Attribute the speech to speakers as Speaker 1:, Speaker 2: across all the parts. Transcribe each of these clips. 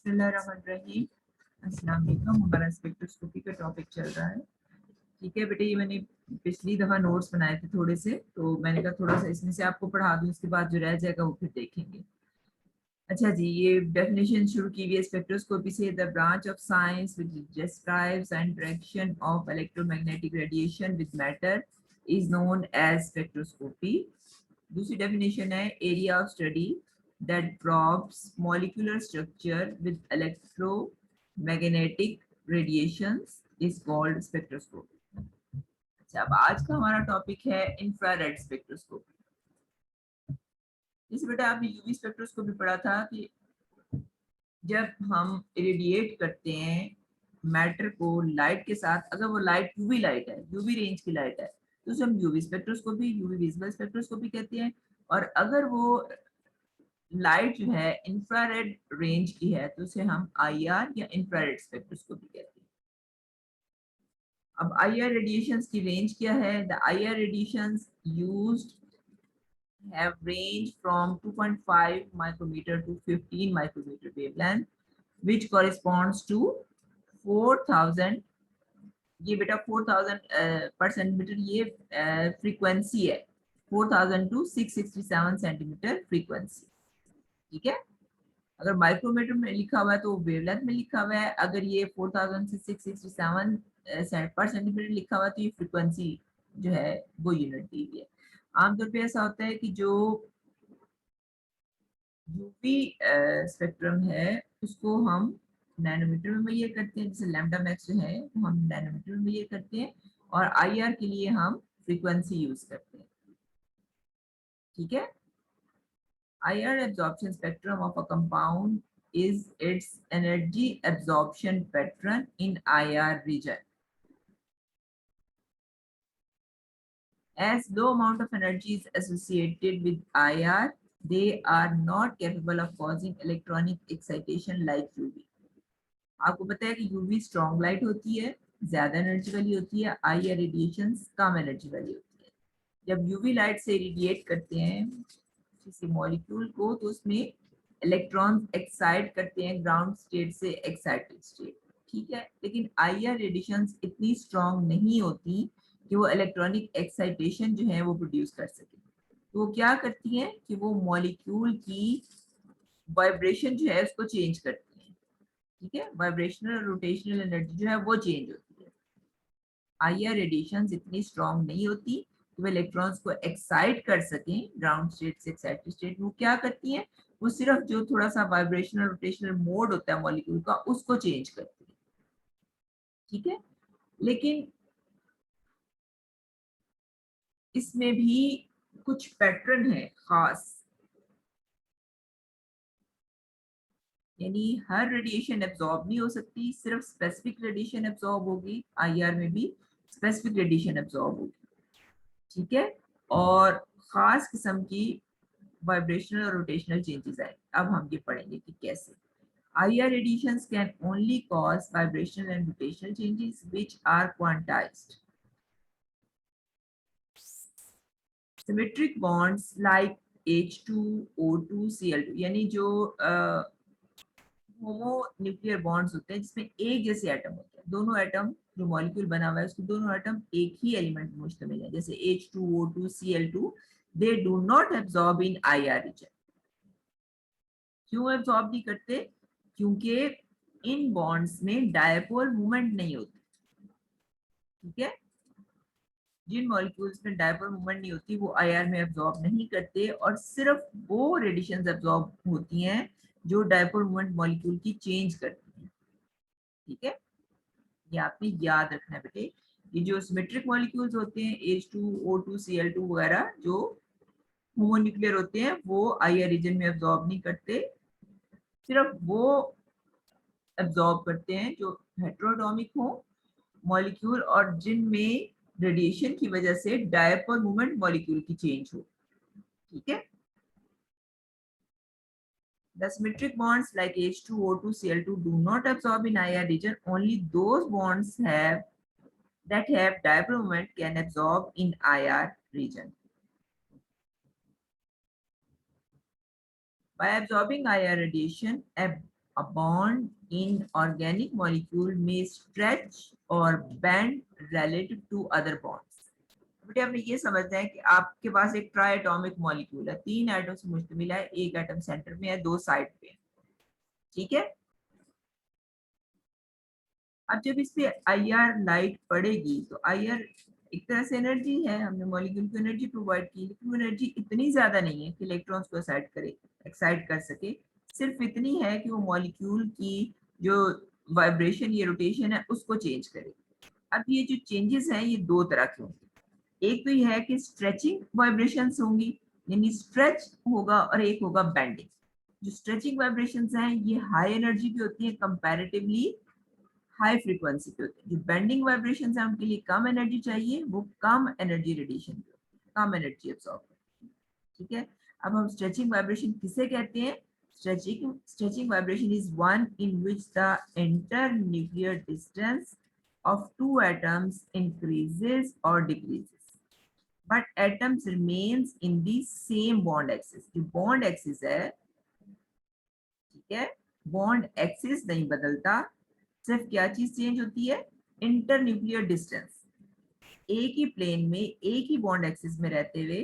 Speaker 1: बिस्मिल्लाहिर्रहमानिर्रहीम। अस्सलाम वालेकुम। हमारा स्पेक्ट्रोस्कोपी का टॉपिक चल रहा है। ठीक है बेटे, ये मैंने पिछली दफा नोट्स बनाए थे थोड़े से, तो मैंने कहा थोड़ा सा इसमें से आपको पढ़ा दूं, उसके बाद जो रह जाएगा वो फिर देखेंगे। अच्छा जी, ये डेफिनेशन शुरू की हुई है स्पेक्ट्रोस्कोपी से। The branch of science which describes and direction of electromagnetic radiation with matter is known as spectroscopy. दूसरी डेफिनेशन है area of study that probes molecular structure with electromagnetic radiations is called spectroscopy। अच्छा, अब आज का हमारा topic है infrared spectroscopy. जैसे बेटा आपने यूवी स्पेक्ट्रोस्कोपी पढ़ा था कि जब हम इरेडिएट करते हैं मैटर को लाइट के साथ, अगर वो लाइट यूवी लाइट है, यूवी रेंज की लाइट है, तो उसे हम UV spectroscopy, UV visible spectroscopy कहते हैं। और अगर वो लाइट जो है इंफ्रारेड रेंज की है तो उसे हम आईआर या इंफ्रारेड स्पेक्ट्रोस्कोपी कहते हैं। अब आईआर रेडिएशंस की रेंज क्या है? The IR radiations used have range from 2.5 micrometer to 15 micrometer wavelength, which corresponds to 4000। ये बेटा 4000 पर सेंटीमीटर ये फ्रीक्वेंसी है, 4000 टू 667 सेंटीमीटर फ्रीक्वेंसी। ठीक है, अगर माइक्रोमीटर में लिखा हुआ है तो वेवलेंथ में लिखा हुआ है। अगर ये 4000 से 667 पर सेंटीमीटर लिखा हुआ है तो ये फ्रीक्वेंसी जो है वो यूनिट दी हुई है। आमतौर पे ऐसा होता है कि जो यूवी स्पेक्ट्रम है उसको हम नैनोमीटर में मेजर करते हैं, जैसे लैम्डा मैक्स जो है वो हम नैनोमीटर में मेजर करते हैं, और आईआर के लिए हम फ्रीक्वेंसी यूज करते हैं। ठीक है, IR absorption spectrum of a compound is its energy absorption pattern in IR region. As low amount of energy is associated with IR, they are not capable of causing electronic excitation like UV. आपको पता है कि UV strong light होती है, ज्यादा energy वाली होती है, IR रेडिएशन कम एनर्जी वाली होती है। जब यूवी लाइट से रेडिएट करते हैं किसी मॉलिक्यूल को तो उसमें इलेक्ट्रॉन्स एक्साइट करते हैं ग्राउंड स्टेट से एक्साइटेड स्टेट। ठीक है, लेकिन आईआर रेडिएशंस इतनी स्ट्रॉन्ग नहीं होती कि वो इलेक्ट्रॉनिक एक्साइटेशन जो है वो प्रोड्यूस कर सके। तो वो क्या करती हैं कि वो मॉलिक्यूल की वाइब्रेशन जो है उसको चेंज करती हैं। ठीक है, वाइब्रेशनल और रोटेशनल एनर्जी जो है वो चेंज होती है। आईआर रेडिएशंस इतनी स्ट्रॉन्ग नहीं होती कि वो इलेक्ट्रॉन्स को एक्साइट कर सकें ग्राउंड स्टेट से एक्साइटेड स्टेट। वो क्या करती हैं, वो सिर्फ जो थोड़ा सा वाइब्रेशनल रोटेशनल मोड होता है मॉलिक्यूल का उसको चेंज करती है। ठीक है, लेकिन इसमें भी कुछ पैटर्न है खास, यानी हर रेडिएशन एब्जॉर्ब नहीं हो सकती, सिर्फ स्पेसिफिक रेडिएशन एब्जॉर्ब होगी। आईआर में भी स्पेसिफिक रेडिएशन एब्जॉर्ब होगी। ठीक है, और खास किस्म की वाइब्रेशनल और रोटेशनल चेंजेस आए। अब हम ये पढ़ेंगे कि कैसे। IR radiations can only cause vibrational and rotational changes which are quantized. Symmetric bonds like H2, O2, Cl2, यानी जो होमो न्यूक्लियर बॉन्ड्स होते हैं जिसमें एक जैसे एटम होते हैं, दोनों एटम जो मॉलिक्यूल बना हुआ है उसके दोनों एटम एक ही एलिमेंट में मुश्तमिल है, जैसे H2O2 Cl2, they do not absorb in IR region। क्यों एब्जॉर्ब नहीं करते? क्योंकि इन बॉन्ड्स में डायपोल मूवमेंट नहीं होती। ठीक है, जिन मॉलिक्यूल्स में डायपोल मूवमेंट नहीं होती वो आईआर में एब्जॉर्ब नहीं करते, और सिर्फ वो रेडिएशंस एब्जॉर्ब होती हैं जो डायपोल मूवमेंट मॉलिक्यूल की चेंज करती हैं। ठीक है, ये आपने याद रखना है बेटे। ये जो सिमेट्रिक मॉलिक्यूल्स होते हैं H2O2 Cl2 वगैरह जो होमोन्यूक्लियर होते हैं वो आईआर रीजन में एब्जॉर्ब नहीं करते, सिर्फ वो एब्जॉर्ब करते हैं जो हेटेरोटॉमिक हो मॉलिक्यूल और जिनमें रेडिएशन की वजह से डायपोल मूवमेंट मॉलिक्यूल की चेंज हो। ठीक है, the symmetric bonds like H2O2 Cl2 do not absorb in IR region. Only those bonds that have dipole moment can absorb in IR region. By absorbing IR radiation, a bond in organic molecule may stretch or bend relative to other bonds. बेटे आपने ये समझना है कि आपके पास एक try atomic molecule है, 3 atom से मुश्तमिल है, एक एटम सेंटर में है, 2 साइड पे है, ठीक है। अब जब इस पे आईआर लाइट पड़ेगी तो आईआर एक तरह से एनर्जी है, हमने मॉलिक्यूल को एनर्जी प्रोवाइड की, लेकिन वो एनर्जी इतनी ज्यादा नहीं है कि इलेक्ट्रॉन्स को एक्साइट कर सके, सिर्फ इतनी है कि वो मॉलिक्यूल की जो वाइब्रेशन या रोटेशन है उसको चेंज करे। अब ये जो चेंजेस हैं ये दो तरह के होंगे, एक तो ये है कि स्ट्रेचिंग वाइब्रेशंस होंगी, यानी स्ट्रेच होगा, और एक होगा बेंडिंग। जो स्ट्रेचिंग वाइब्रेशंस हैं ये हाई एनर्जी की होती है, कंपैरेटिवली हाई फ्रीक्वेंसी पे होते हैं। जो बेंडिंग वाइब्रेशंस हैं उनके लिए कम एनर्जी चाहिए, वो कम एनर्जी रेडिएशन, कम एनर्जी एब्सॉर्ब, ठीक है। अब हम स्ट्रेचिंग वाइब्रेशन किसे कहते हैं? Stretching vibration is one in which the internuclear distance of two atoms increases or decreases, but atoms remains in the same bond axis. जो bond axis है, ठीक है, bond axis नहीं बदलता, सिर्फ क्या चीज चेंज होती है? Internuclear distance. एक ही प्लेन में एक ही बॉन्ड एक्सिस में रहते हुए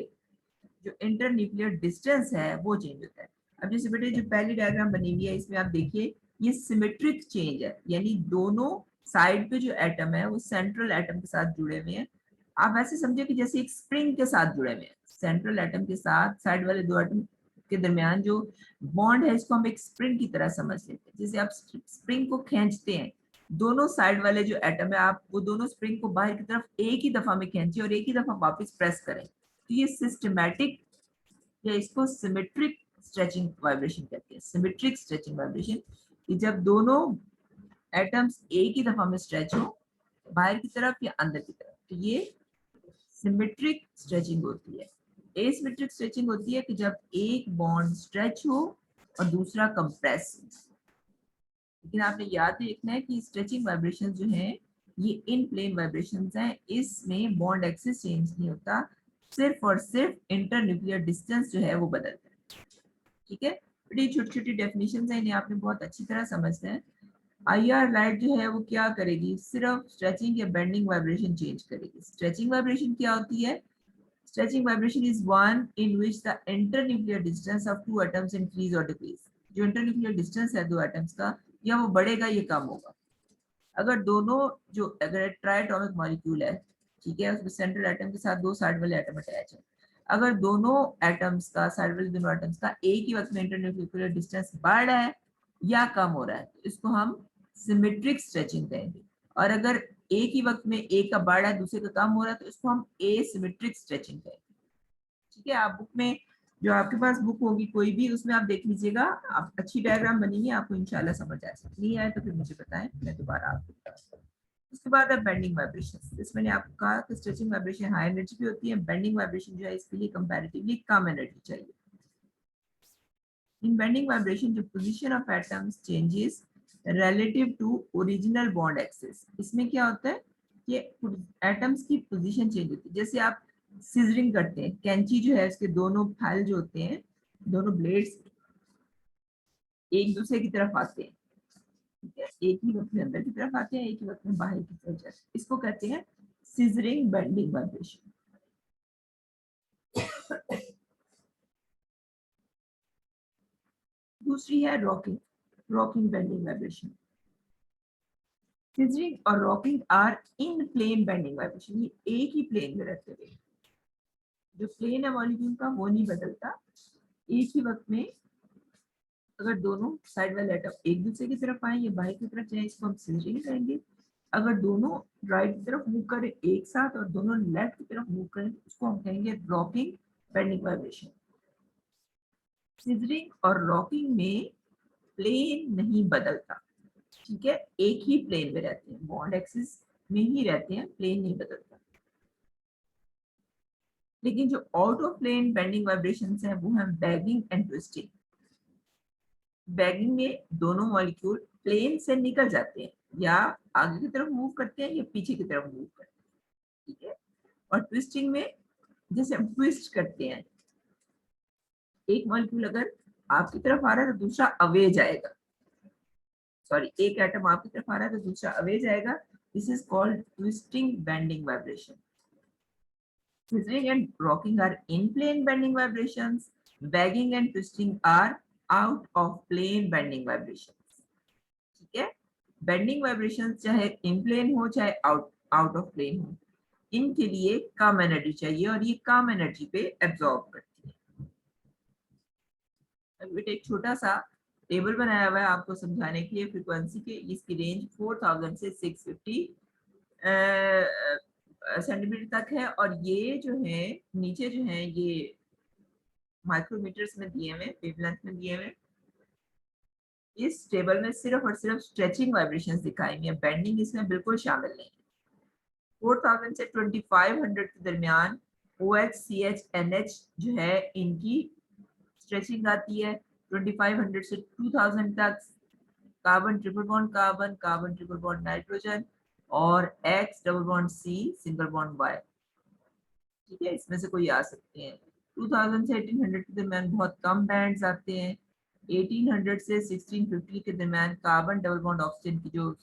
Speaker 1: जो इंटरन्यूक्लियर डिस्टेंस है वो चेंज होता है। अब जैसे बेटे जो पहली डायग्राम बनी हुई है इसमें आप देखिए ये सिमेट्रिक चेंज है, यानी दोनों साइड पे जो एटम है वो सेंट्रल एटम के साथ जुड़े हुए हैं। आप ऐसे समझे कि जैसे एक स्प्रिंग के साथ जुड़े हुए हैं, सेंट्रल एटम के साथ साइड वाले दो एटम के दरमियान जो बॉन्ड है इसको हम एक स्प्रिंग की तरह समझ लेते हैं। जैसे आप स्प्रिंग को खींचते हैं, दोनों साइड वाले जो एटम है आप वो दोनों स्प्रिंग को बाहर की तरफ एक ही दफा में खींचे और एक ही दफा वापस प्रेस करें, तो ये सिस्टमैटिक या इसको सिमेट्रिक स्ट्रेचिंग वाइब्रेशन कहते हैं। सिमेट्रिक स्ट्रेचिंग वाइब्रेशन कि जब दोनों एटम्स एक ही दफा में स्ट्रेच हो, बाहर की तरफ या अंदर की तरफ, तो ये सिमेट्रिक स्ट्रेचिंग होती है। एसिमेट्रिक स्ट्रेचिंग होती है कि जब एक बॉन्ड स्ट्रेच हो और दूसरा कंप्रेस हो। लेकिन आपने याद रखना है कि स्ट्रेचिंग वाइब्रेशन जो है ये इन प्लेन वाइब्रेशंस हैं, इसमें बॉन्ड एक्सिस चेंज नहीं होता, सिर्फ और सिर्फ इंटरन्यूक्लियर डिस्टेंस जो है वो बदलता है, ठीक है। बड़ी छोटी छोटी डेफिनेशन है, इन्हें आपने बहुत अच्छी तरह समझना है। आईआर लाइट जो है वो क्या करेगी? सिर्फ स्ट्रेचिंग या बेंडिंग वाइब्रेशन चेंज करेगी। स्ट्रेचिंग वाइब्रेशन क्या होती है? Stretching vibration is one in which the internuclear distance of two atoms increase और डिक्रीज। जो इंटरन्यूक्लियर डिस्टेंस है दो एटम्स का, या वो बढ़ेगा या कम होगा। अगर दोनों जो अगर ट्राइएटॉमिक मॉलिक्यूल है, ठीक है, उसमें सेंट्रल एटम के साथ दो साइड वाले एटम अटैच है, अगर दोनों एटम्स का साइड वाले दोनों एटम्स का एक ही वक्त में इंटरन्यूक्लियर डिस्टेंस बढ़ रहा है या कम हो रहा है तो इसको हम सिमेट्रिक स्ट्रेचिंग कहेंगे। और अगर एक ही वक्त में एक का बढ़ रहा है दूसरे का कम हो रहा है तो इसको हम एसिमेट्रिक स्ट्रेचिंग कहेंगे, ठीक है। आप बुक में जो आपके पास बुक होगी कोई भी, उसमें आप देख लीजिएगा, आप अच्छी डायग्राम बनी है, आपको इंशाल्लाह समझ आ सकती नहीं आए तो फिर मुझे बताएं, मैं दोबारा आपको बताऊं। उसके बाद है बेंडिंग वाइब्रेशन। इसमें मैंने आपको कहा कि स्ट्रेचिंग वाइब्रेशन हाई एनर्जी की होती है, बेंडिंग वाइब्रेशन जो है इसके लिए कंपैरेटिवली कम एनर्जी चाहिए। इन बेंडिंग वाइब्रेशन जो position of atoms changes relative to original bond axis. इसमें क्या होता है कि एटम्स की पोजीशन चेंज होती है। जैसे आप सिजरिंग करते हैं, कैंची जो है उसके दोनों फैल जो होते हैं, दोनों ब्लेड्स एक दूसरे की तरफ आते हैं, ठीक है, एक ही वक्त में अंदर की तरफ आते हैं, एक ही वक्त में बाहर की तरफ जाते हैं, इसको कहते हैं सिजरिंग बेंडिंग वाइब्रेशन। दूसरी है rocking, rocking bending vibration. Scissoring और rocking are in plane bending vibration, ये एक ही प्लेन में रहते हुए, जो प्लेन है मॉलिक्यूल का वो नहीं बदलता, एक ही वक्त में अगर दोनों साइड वाले एटम एक दूसरे की तरफ आए या बाहर की तरफ जाए इसको हम सिजरिंग कहेंगे। अगर दोनों राइट की तरफ मूव करें एक साथ और दोनों लेफ्ट की तरफ मूव करें उसको हम कहेंगे रॉकिंग बेंडिंग वाइब्रेशन। सिजरिंग और रॉकिंग में प्लेन नहीं बदलता, ठीक है, एक ही प्लेन में रहते हैं, बॉन्ड एक्सिस में ही रहते हैं, प्लेन नहीं बदलता। लेकिन जो out of plane bending vibrations हैं वो हैं बैगिंग एंड ट्विस्टिंग। बैगिंग में दोनों मॉलिक्यूल प्लेन से निकल जाते हैं, या आगे की तरफ मूव करते हैं या पीछे की तरफ मूव करते हैं, ठीक है। और ट्विस्टिंग में जैसे हम ट्विस्ट करते हैं, एक मॉलिक्यूल अगर आपकी तरफ आ रहा है तो दूसरा अवे जाएगा, सॉरी एक एटम आपकी तरफ आ रहा है तो दूसरा अवे जाएगा, this is called twisting bending vibration. Twisting and rocking are in plane bending vibrations. Wagging and twisting are out of plane bending vibrations. ठीक है, बेंडिंग वाइब्रेशंस चाहे इन प्लेन हो चाहे आउट ऑफ प्लेन हो, इनके लिए कम एनर्जी चाहिए और ये कम एनर्जी पे एब्जॉर्ब करती है। अब बेटा एक छोटा सा टेबल बनाया हुआ है आपको समझाने के लिए। फ्रीक्वेंसी के इसकी रेंज 4000 से 650 सेंटीमीटर तक है, और ये जो है नीचे जो है ये माइक्रोमीटर्स में दिए हुए, वेवलेंथ में दिए हुए। इस टेबल में सिर्फ और सिर्फ स्ट्रेचिंग वाइब्रेशंस दिखाई है, बेंडिंग इसमें बिल्कुल शामिल नहीं। 4000 से 2500 के दरमियान OH, CH, NH जो है इनकी स्ट्रेचिंग आती है। 2500 से 2000 तक carbon triple bond carbon, carbon triple bond nitrogen और X double bond C single bond Y। ठीक है, इसमें से कोई आ सकते हैं। 2000 से 1800 के दरमियान बहुत कम बैंड्स आते हैं। 1800 से 1650 के दरमियान कार्बन डबल बॉन्ड ऑक्सीजन की जो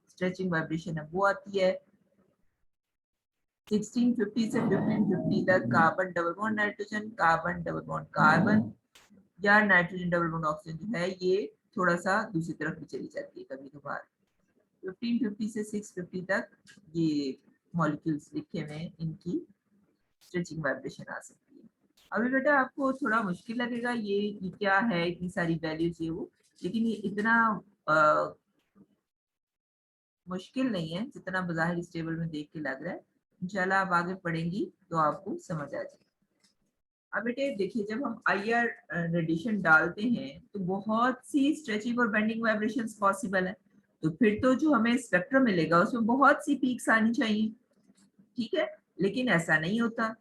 Speaker 1: स्ट्रेचिंग वाइब्रेशन है वो आती है। 1650 से 1550 तक carbon double bond nitrogen, carbon double bond carbon या नाइट्रोजन डबल बॉन्ड ऑक्सीजन जो है ये थोड़ा सा दूसरी तरफ भी चली जाती है कभी कभार। 1550 से 650 तक ये मॉलिक्यूल्स लिखे हुए हैं, इनकी स्ट्रेचिंग वाइब्रेशन आ सकती है। अभी बेटा आपको थोड़ा मुश्किल लगेगा ये क्या है, इतनी सारी वैल्यूज ये वो, लेकिन ये इतना मुश्किल नहीं है जितना बाहर इस टेबल में देख के लग रहा है। इंशाल्लाह आप आगे पढ़ेंगी तो आपको समझ आ जाएगी। अब बेटे देखिए, जब हम IR रेडिएशन डालते हैं तो बहुत सी स्ट्रेचिंग और बेंडिंग वाइब्रेशंस पॉसिबल है, तो फिर तो जो हमें स्पेक्ट्रम मिलेगा उसमें बहुत सी पीक्स आनी चाहिए। ठीक है, लेकिन ऐसा नहीं होता।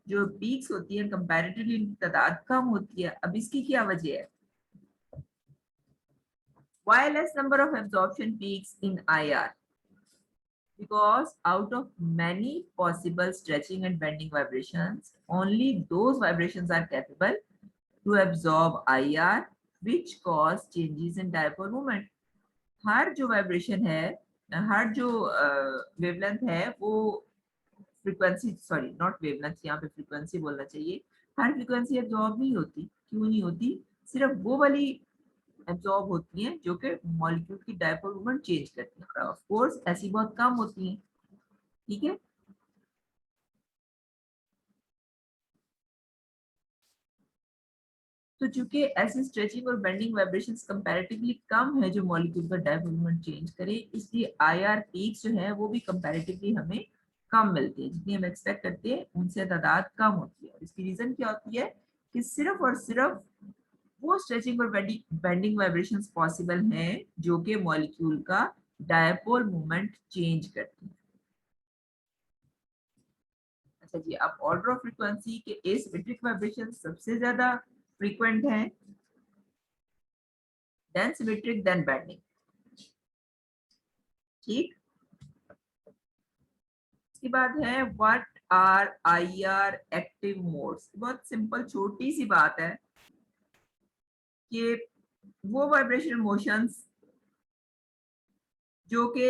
Speaker 1: जो पीक्स होती है कंपैरेटिवली तादाद कम होती है। अब इसकी क्या वजह है? Why less number of absorption peaks in IR? Because out of many possible stretching and bending vibrations, only those vibrations are capable to absorb IR, which cause changes in dipole moment. हर जो vibration है, हर जो wavelength है वो frequency, sorry not wavelength, यहाँ पे frequency बोलना चाहिए। हर frequency absorb नहीं होती। क्यों नहीं होती? सिर्फ वो वाली एब्जॉर्ब होती हैं जो कि मॉलिक्यूल की डायपोल मोमेंट चेंज करती है। ऑफ कोर्स ऐसी बहुत कम होती हैं। ठीक है, तो चूंकि ऐसी स्ट्रेचिंग और बेंडिंग वाइब्रेशंस कंपैरेटिवली कम है जो मॉलिक्यूल का डायपोल मोमेंट चेंज करे, इसलिए IR पीक्स जो है वो भी कंपैरेटिवली हमें कम मिलती है। जितनी हम एक्सपेक्ट करते हैं उनसे तादाद कम होती है। इसकी रीजन क्या होती है कि सिर्फ और सिर्फ वो स्ट्रेचिंग और बेंडिंग वाइब्रेशंस पॉसिबल हैं जो कि मॉलिक्यूल का डायपोल मोमेंट चेंज करती है। अच्छा जी, अब ऑर्डर ऑफ फ्रीक्वेंसी के एसिमेट्रिक वाइब्रेशन सबसे ज्यादा फ्रीक्वेंट है, देन सिमेट्रिक, देन बेंडिंग। ठीक, इसके बाद है what are IR active modes. बहुत सिंपल छोटी सी बात है कि वो वाइब्रेशन मोशंस जो कि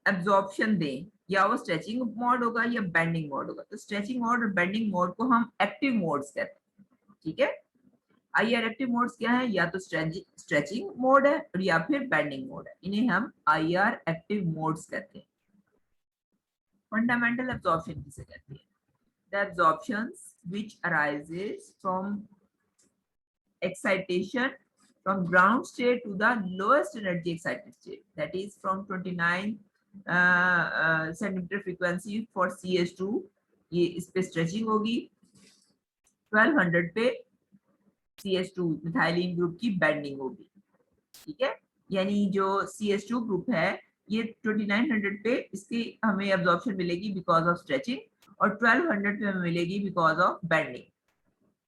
Speaker 1: एब्जॉर्प्शन दें, या वो स्ट्रेचिंग मोड होगा या बेंडिंग मोड होगा। तो स्ट्रेचिंग मोड और बेंडिंग मोड को हम एक्टिव मोड्स कहते हैं। ठीक है, IR एक्टिव मोड्स क्या है? या तो स्ट्रेचिंग मोड है और या फिर बेंडिंग मोड है। इन्हें हम IR एक्टिव मोड्स कहते हैं। फंडामेंटल एब्जॉर्प्शन किसे कहते हैं? The absorptions which arises from excitation from ground state to the lowest energy excited state, that is from 29 centimeter frequency for CH2, ये इस पे स्ट्रेचिंग होगी। 1200 पे CH2 मिथाइलिन ग्रुप की बेंडिंग होगी। ठीक है, यानी जो CH2 ग्रुप है ये 2900 पे इसकी हमें एब्जॉर्प्शन मिलेगी बिकॉज ऑफ स्ट्रेचिंग, और 1200 पे हमें मिलेगी बिकॉज ऑफ बेंडिंग।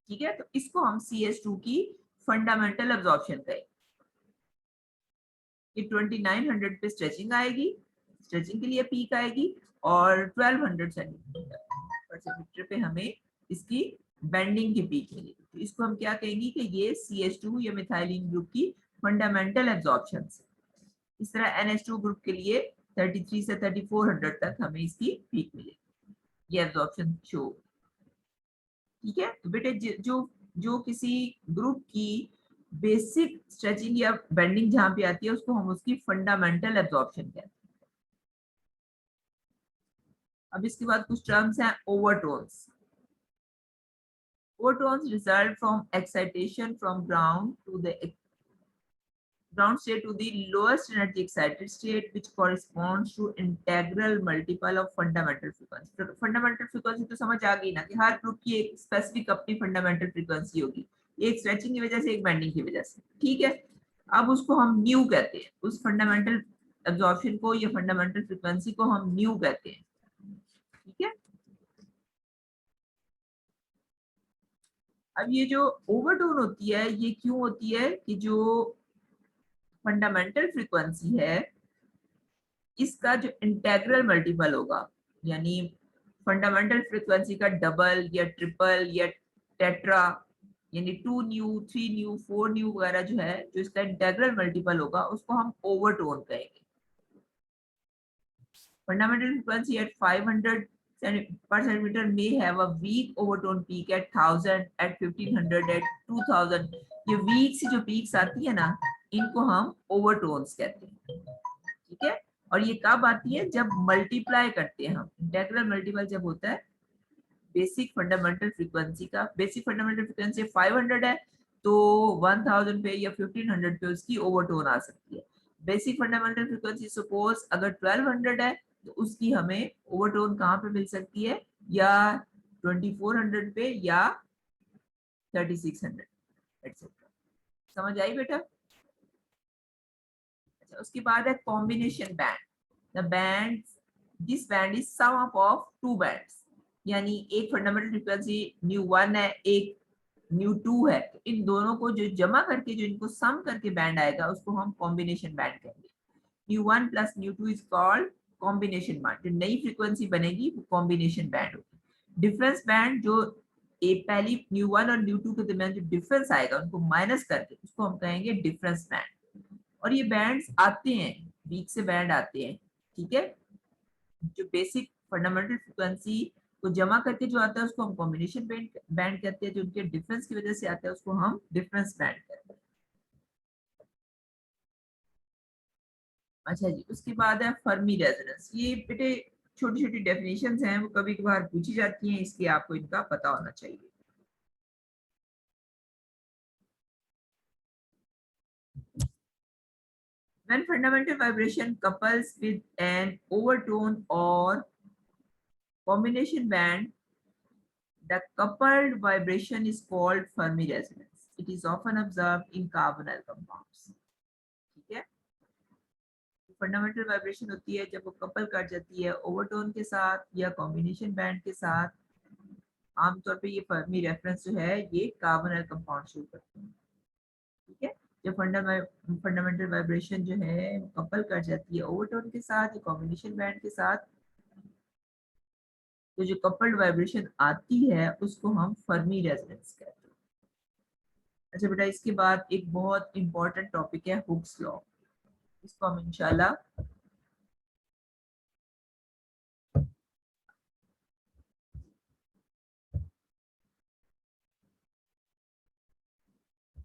Speaker 1: ठीक है, तो इसको हम CH2 की फंडामेंटल एब्जॉर्प्शन कहें कि 2900 पे स्ट्रेचिंग आएगी, स्ट्रेचिंग के लिए पीक आएगी, और 1200 सेंटीमीटर पे हमें इसकी बेंडिंग की पीक मिलेगी। तो इसको हम क्या कहेंगे कि ये CH2 या मिथाइलिन ग्रुप की फंडामेंटल एब्जॉर्प्शन है। इस तरह NH2 ग्रुप के लिए 33 से 3400 तक हमें इसकी पीक मिलेगी, ये एब्जॉर्प्शन शो। ठीक है, तो बेटे जो जो किसी ग्रुप की बेसिक स्ट्रेचिंग या बेंडिंग जहां पे आती है उसको हम उसकी फंडामेंटल एब्जॉर्प्शन कहते हैं। अब इसके बाद कुछ टर्म्स हैं overtones. Overtones result from excitation from ground to the ground state to the lowest energy excited state, which corresponds to integral multiple of fundamental frequency. Fundamental frequency तो समझ आ गई ना कि हर ग्रुप की एक स्पेसिफिक अपनी फंडामेंटल फ्रीक्वेंसी होगी, एक स्ट्रेचिंग की वजह से, एक बेंडिंग की वजह से। ठीक है, अब उसको हम न्यू कहते हैं, उस फंडामेंटल एब्जॉर्प्शन को या फंडामेंटल फ्रीक्वेंसी को हम न्यू कहते हैं। ठीक है, अब ये जो ओवरटोन होती है ये क्यों होती है कि जो फंडामेंटल फ्रीक्वेंसी है इसका जो इंटेग्रल मल्टीपल होगा, यानी फंडामेंटल फ्रीक्वेंसी का डबल या ट्रिपल या टेट्रा, यानी 2 न्यू 3 न्यू 4 न्यू वगैरह जो है, जो इसका इंटेग्रल मल्टीपल होगा उसको हम ओवरटोन कहेंगे। Fundamental frequency at 500 per centimeter may have a weak overtone peak at 1000, at 1500, at 2000। ये वीक से जो पीक्स आती है ना, इनको हम ओवरटोन्स कहते हैं। ठीक है, और ये कब आती है? जब मल्टीप्लाई करते हैं हम, इंटेग्रल मल्टीपल जब होता है बेसिक फंडामेंटल फ्रीक्वेंसी का। बेसिक फंडामेंटल फ्रीक्वेंसी 500 है तो 1000 पे या 1500 पे उसकी ओवरटोन आ सकती है। बेसिक फंडामेंटल फ्रीक्वेंसी सपोज अगर 1200 है तो उसकी हमें ओवरटोन कहाँ पे मिल सकती है? या 2400 पे या 3600 एटसेट्रा। समझ आई बेटा? अच्छा, उसके बाद है combination band. The band, this band is sum up of two bands, यानी एक फंडामेंटल फ्रीक्वेंसी न्यू 1 है, एक न्यू 2 है, तो इन दोनों को जो जमा करके जो इनको सम करके बैंड आएगा उसको हम कॉम्बिनेशन बैंड कहेंगे। New 1 plus new 2 is called combination band. जो नई फ्रीक्वेंसी बनेगी वो कॉम्बिनेशन बैंड होगी। डिफरेंस बैंड, जो एक पहली न्यू 1 और न्यू 2 के दरमियान जो डिफरेंस आएगा उनको माइनस करके उसको हम कहेंगे डिफरेंस बैंड। और ये बैंड्स आते हैं, वीक से बैंड आते हैं। ठीक है, जो बेसिक फंडामेंटल फ्रीक्वेंसी को जमा करके जो आता है उसको हम कॉम्बिनेशन बैंड कहते हैं, जो उनके डिफरेंस की वजह से आता है उसको हम डिफरेंस बैंड कहते हैं। अच्छा जी, उसके बाद है फर्मी रेजोनेंस। ये बेटे छोटी छोटी डेफिनेशंस हैं, वो कभी कभार पूछी जाती हैं, इसलिए आपको इनका पता होना चाहिए। When fundamental vibration couples with an overtone or combination band, the coupled vibration is called Fermi resonance. It is often observed in carbonyl compounds. ठीक है, फंडामेंटल वाइब्रेशन होती है जब वो कपल कर जाती है ओवरटोन के साथ या कॉम्बिनेशन बैंड के साथ। आमतौर पे ये फर्मी रेफरेंस जो है ये कार्बोनाइल कंपाउंड शो करते हैं। ठीक है, जब फंडामेंटल वाइब्रेशन जो है कपल कर जाती है ओवरटोन के साथ या कॉम्बिनेशन बैंड के साथ, तो जो कपल्ड वाइब्रेशन आती है उसको हम फर्मी रेजोनेंस कहते हैं। अच्छा बेटा, इसके बाद एक बहुत इंपॉर्टेंट टॉपिक है हुक्स लॉ। इसको हम इंशाल्लाह